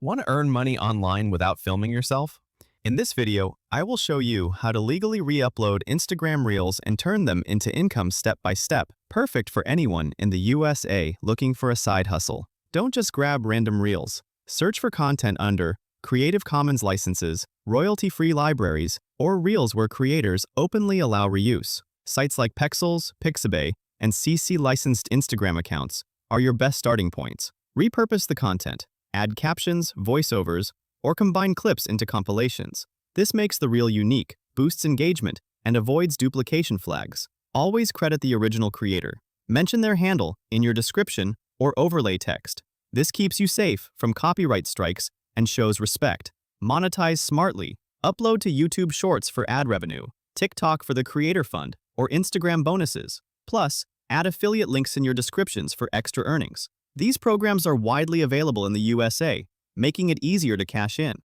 Want to earn money online without filming yourself? In this video, I will show you how to legally re-upload Instagram Reels and turn them into income step by step, perfect for anyone in the USA looking for a side hustle. Don't just grab random Reels. Search for content under Creative Commons licenses, royalty-free libraries, or Reels where creators openly allow reuse. Sites like Pexels, Pixabay, and CC licensed Instagram accounts are your best starting points. Repurpose the content. Add captions, voiceovers, or combine clips into compilations. This makes the reel unique, boosts engagement, and avoids duplication flags. Always credit the original creator. Mention their handle in your description or overlay text. This keeps you safe from copyright strikes and shows respect. Monetize smartly. Upload to YouTube Shorts for ad revenue, TikTok for the Creator Fund, or Instagram bonuses. Plus, add affiliate links in your descriptions for extra earnings. These programs are widely available in the USA, making it easier to cash in.